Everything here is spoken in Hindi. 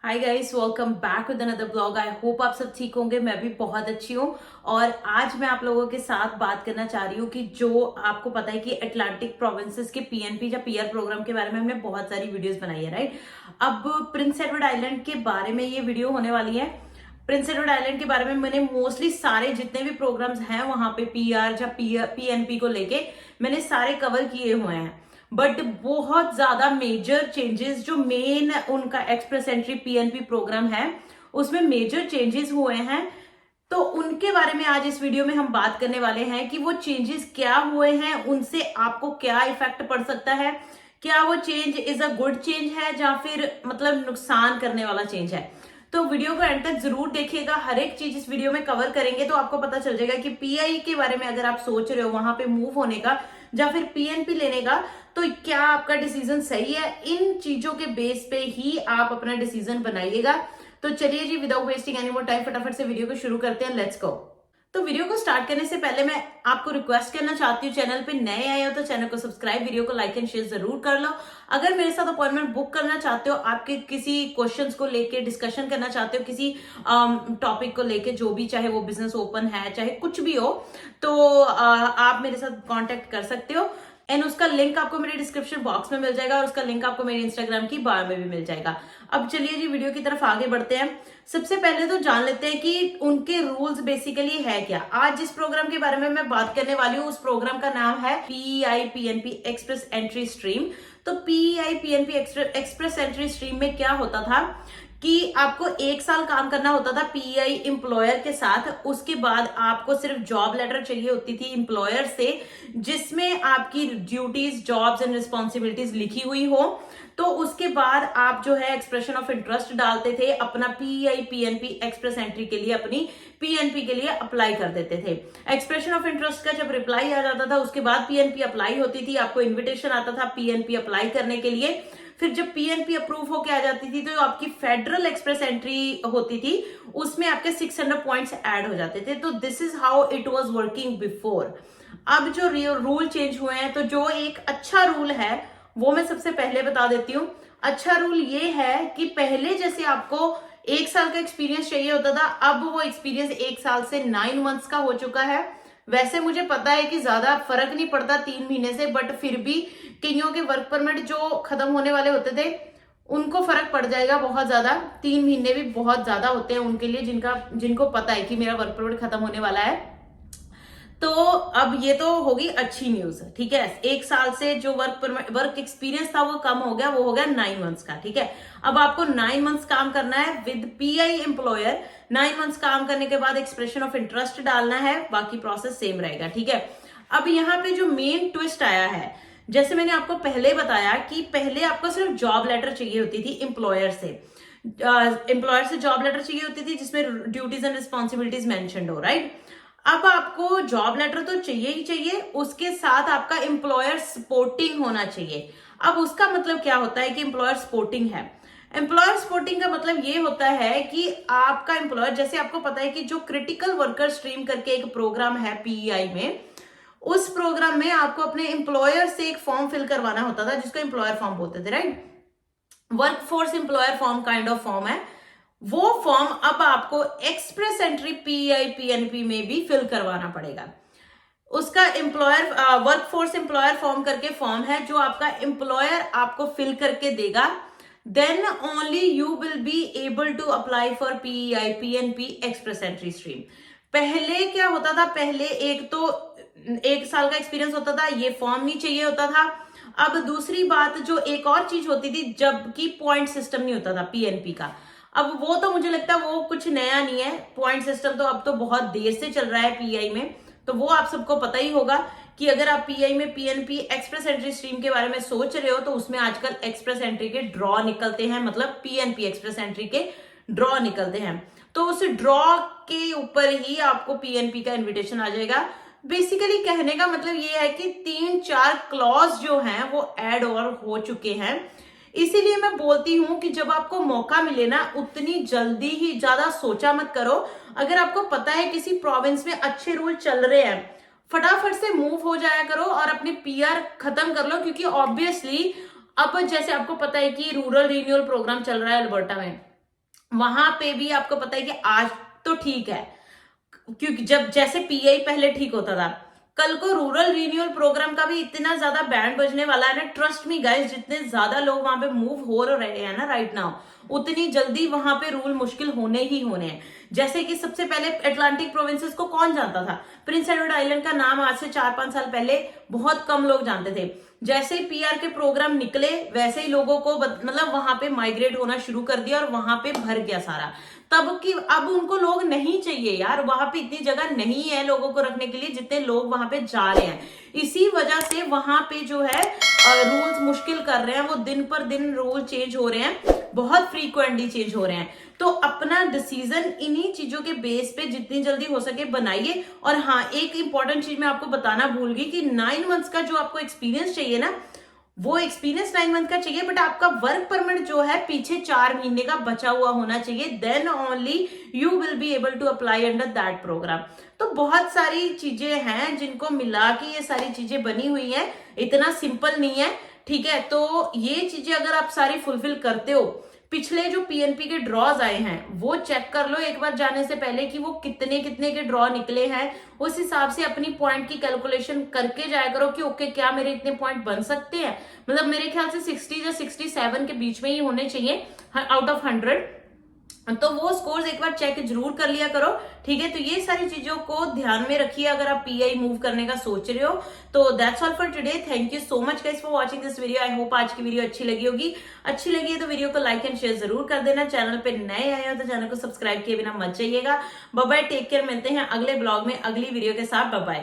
Hi guys, welcome back with another blog. I hope आप सब ठीक होंगे। मैं भी बहुत अच्छी हूँ। और आज मैं आप लोगों के साथ बात करना चाह रही हूँ कि जो आपको पता है कि अटलांटिक प्रोविंसेस के पीएनपी या पीआर प्रोग्राम के बारे में हमने बहुत सारी वीडियोस बनाई है, राइट। अब प्रिंस एडवर्ड आइलैंड के बारे में ये वीडियो होने वाली है। प्रिंस एडवर्ड आइलैंड के बारे में मैंने मोस्टली सारे जितने भी प्रोग्राम्स हैं वहां पे पीआर या पीएनपी को लेके मैंने सारे कवर किए हुए हैं। बट बहुत ज्यादा मेजर चेंजेस जो मेन उनका एक्सप्रेस एंट्री पीएनपी प्रोग्राम है उसमें मेजर चेंजेस हुए हैं। तो उनके बारे में आज इस वीडियो में हम बात करने वाले हैं कि वो चेंजेस क्या हुए हैं, उनसे आपको क्या इफेक्ट पड़ सकता है, क्या वो change is a good change है या फिर मतलब नुकसान करने वाला चेंज है। तो वीडियो को एंड तक जरूर देखिएगा। हर एक चीज इस वीडियो में कवर करेंगे तो आपको पता चल जाएगा कि पीआई के बारे में अगर आप सोच रहे हो वहां पे मूव होने का या फिर पीएनपी लेने का, तो क्या आपका डिसीजन सही है। इन चीजों के बेस पे ही आप अपना डिसीजन बनाइएगा। तो चलिए जी, without wasting any more time फटाफट से वीडियो को शुरू करते हैं। Let's go. तो वीडियो को स्टार्ट करने से पहले मैं आपको रिक्वेस्ट करना चाहती हूँ, चैनल पे नए आए हो तो चैनल को सब्सक्राइब, वीडियो को लाइक एंड शेयर जरूर कर लो। अगर मेरे साथ अपॉइंटमेंट बुक करना चाहते हो, आपके किसी क्वेश्चंस को लेके डिस्कशन करना चाहते हो, किसी टॉपिक को लेके, जो भी, चाहे वो बिजनेस ओपन है चाहे कुछ भी हो, तो आप मेरे साथ कांटेक्ट कर सकते हो। एंड उसका लिंक आपको मेरे डिस्क्रिप्शन बॉक्स में मिल जाएगा और उसका लिंक आपको मेरे इंस्टाग्राम की बायो में भी मिल जाएगा। अब चलिए जी, वीडियो की तरफ आगे बढ़ते हैं। सबसे पहले तो जान लेते हैं कि उनके रूल्स बेसिकली है क्या। आज जिस प्रोग्राम के बारे में मैं बात करने वाली हूँ उस प्रोग्राम का नाम है PEI PNP express entry stream. तो PEI PNP express entry stream में क्या होता था कि आपको 1 साल काम करना होता था पीआई एम्प्लॉयर के साथ। उसके बाद आपको सिर्फ जॉब लेटर चाहिए होती थी एम्प्लॉयर से, जिसमें आपकी ड्यूटीज, जॉब्स एंड रिस्पॉन्सिबिलिटीज लिखी हुई हो। तो उसके बाद आप जो है एक्सप्रेशन ऑफ इंटरेस्ट डालते थे अपना पीआई पीएनपी एक्सप्रेस एंट्री के लिए, अपनी पीएनपी के लिए अप्लाई कर देते थे। एक्सप्रेशन ऑफ इंटरेस्ट का जब रिप्लाई आ जाता था उसके बाद पीएनपी अप्लाई होती थी, आपको इन्विटेशन आता था पीएनपी अप्लाई करने के लिए। फिर जब पीएनपी अप्रूव होके आ जाती थी तो आपकी फेडरल एक्सप्रेस एंट्री होती थी, उसमें आपके 600 पॉइंट्स ऐड हो जाते थे। तो this is how it was working before. अब जो रूल चेंज हुए हैं, तो जो एक अच्छा रूल है वो मैं सबसे पहले बता देती हूँ। अच्छा रूल ये है कि पहले जैसे आपको 1 साल का एक्सपीरियंस चाहिए होता था, अब वो एक्सपीरियंस 1 साल से 9 मंथ्स का हो चुका है। वैसे मुझे पता है कि ज्यादा फर्क नहीं पड़ता 3 महीने से, बट फिर भी कईयों के वर्क परमिट जो खत्म होने वाले होते थे उनको फर्क पड़ जाएगा बहुत ज्यादा। 3 महीने भी बहुत ज्यादा होते हैं उनके लिए जिनको पता है कि मेरा वर्क परमिट खत्म होने वाला है। तो अब ये तो होगी अच्छी न्यूज, ठीक है। 1 साल से जो वर्क एक्सपीरियंस था वो कम हो गया, वो हो गया 9 मंथ्स का, ठीक है। अब आपको 9 मंथ्स काम करना है विद पीआई एम्प्लॉयर। 9 मंथ्स काम करने के बाद एक्सप्रेशन ऑफ इंटरेस्ट डालना है, बाकी प्रोसेस सेम रहेगा, ठीक है। अब यहाँ पे जो मेन ट्विस्ट आया है, जैसे मैंने आपको पहले बताया कि पहले आपको सिर्फ जॉब लेटर चाहिए होती थी एम्प्लॉयर से। जॉब लेटर चाहिए होती थी जिसमें ड्यूटीज एंड रिस्पॉन्सिबिलिटीज मेंशन्ड हो, राइट। अब आपको जॉब लेटर तो चाहिए ही चाहिए, उसके साथ आपका एम्प्लॉयर सपोर्टिंग होना चाहिए। अब उसका मतलब क्या होता है कि एम्प्लॉयर सपोर्टिंग है। एम्प्लॉयर सपोर्टिंग का मतलब ये होता है कि आपका एम्प्लॉयर, जैसे आपको पता है कि जो क्रिटिकल वर्कर स्ट्रीम करके एक प्रोग्राम है पीईआई में, उस प्रोग्राम में आपको अपने एम्प्लॉयर से एक फॉर्म फिल करवाना होता था जिसको एम्प्लॉयर फॉर्म बोलते थे, right. Workforce employer form kind of form है। वो फॉर्म अब आपको एक्सप्रेस एंट्री पीआई पीएनपी में भी फिल करवाना पड़ेगा। उसका एम्प्लॉयर वर्कफोर्स एम्प्लॉयर फॉर्म करके फॉर्म है जो आपका एम्प्लॉयर आपको फिल करके देगा। Then only you will be able to apply for PI PNP express entry stream. पहले क्या होता था, पहले एक तो 1 साल का एक्सपीरियंस होता था, ये फॉर्म नहीं चाहिए होता था। अब दूसरी बात, जो एक और चीज होती थी, जबकि पॉइंट सिस्टम नहीं होता था पीएनपी का। अब वो तो मुझे लगता है वो कुछ नया नहीं है, पॉइंट सिस्टम तो अब तो बहुत देर से चल रहा है पीआई में, तो वो आप सबको पता ही होगा कि अगर आप पीआई में पीएनपी एक्सप्रेस एंट्री स्ट्रीम के बारे में सोच रहे हो तो उसमें आजकल एक्सप्रेस एंट्री के ड्रॉ निकलते हैं, मतलब पीएनपी एक्सप्रेस एंट्री के ड्रॉ निकलते हैं। तो उस ड्रॉ के ऊपर ही आपको पीएनपी का इन्विटेशन आ जाएगा। बेसिकली कहने का मतलब ये है कि 3-4 क्लॉज जो हैं वो ऐड और हो चुके हैं। इसीलिए मैं बोलती हूं कि जब आपको मौका मिले ना, उतनी जल्दी ही ज्यादा सोचा मत करो। अगर आपको पता है किसी प्रोविंस में अच्छे रूल चल रहे हैं, फटाफट से मूव हो जाया करो और अपने पीआर खत्म कर लो, क्योंकि ऑब्वियसली अब जैसे आपको पता है कि रूरल रिन्यूअल प्रोग्राम चल रहा है अल्बर्टा में, वहां पे भी आपको पता है कि आज तो ठीक है, क्योंकि जब जैसे पीआई पहले ठीक होता था, कल को रूरल रिन्यूअल प्रोग्राम का भी इतना ज्यादा बैंड बजने वाला है ना, ट्रस्ट मी गाइस, जितने ज्यादा लोग वहां पे मूव हो रहे हैं ना राइट नाउ, उतनी जल्दी वहां पे रूल मुश्किल होने ही होने हैं। जैसे कि सबसे पहले अटलांटिक प्रोविंसेस को कौन जानता था? प्रिंस एडवर्ड आइलैंड का नाम आज से 4-5 साल पहले बहुत कम लोग जानते थे। जैसे ही पीआर के प्रोग्राम निकले वैसे ही लोगों को मतलब वहां पे माइग्रेट होना शुरू कर दिया और वहां पे भर गया सारा। तब की अब उनको लोग नहीं चाहिए यार, वहां पे इतनी जगह नहीं है लोगों को रखने के लिए जितने लोग वहां पे जा रहे हैं। इसी वजह से वहां पे जो है रूल्स मुश्किल कर रहे हैं, वो दिन पर दिन रूल चेंज हो रहे हैं, बहुत फ्रीक्वेंटली चेंज हो रहे हैं। तो अपना डिसीजन इन्हीं चीजों के बेस पे जितनी जल्दी हो सके बनाइए। और हाँ, एक इंपॉर्टेंट चीज मैं आपको बताना भूल गई कि 9 मंथ्स का जो आपको एक्सपीरियंस चाहिए ना, वो एक्सपीरियंस 9 मंथ का चाहिए, बट आपका वर्क परमिट जो है पीछे 4 महीने का बचा हुआ होना चाहिए, then only you will be able to apply under that programme. तो बहुत सारी चीजें हैं जिनको मिला के ये सारी चीजें बनी हुई हैं, इतना सिंपल नहीं है, ठीक है। तो ये चीजें अगर आप सारी फुलफिल करते हो, पिछले जो पीएनपी के ड्रॉज आए हैं वो चेक कर लो एक बार जाने से पहले कि वो कितने कितने के ड्रॉ निकले हैं, उस हिसाब से अपनी पॉइंट की कैलकुलेशन करके जाया करो कि ओके क्या मेरे इतने पॉइंट बन सकते हैं। मतलब मेरे ख्याल से 60 या 67 के बीच में ही होने चाहिए आउट ऑफ 100। तो वो स्कोर्स एक बार चेक जरूर कर लिया करो, ठीक है। तो ये सारी चीजों को ध्यान में रखिए अगर आप पीआई मूव करने का सोच रहे हो। तो that's all for today, thank you so much guys for watching this video. I hope आज की वीडियो अच्छी लगी होगी। अच्छी लगी है तो वीडियो को लाइक एंड शेयर जरूर कर देना। चैनल पे नए आए हो तो चैनल को सब्सक्राइब किए बिना मत जाइएगा। बाय बाय, टेक केयर, मिलते हैं अगले ब्लॉग में अगली वीडियो के साथ। Bye bye.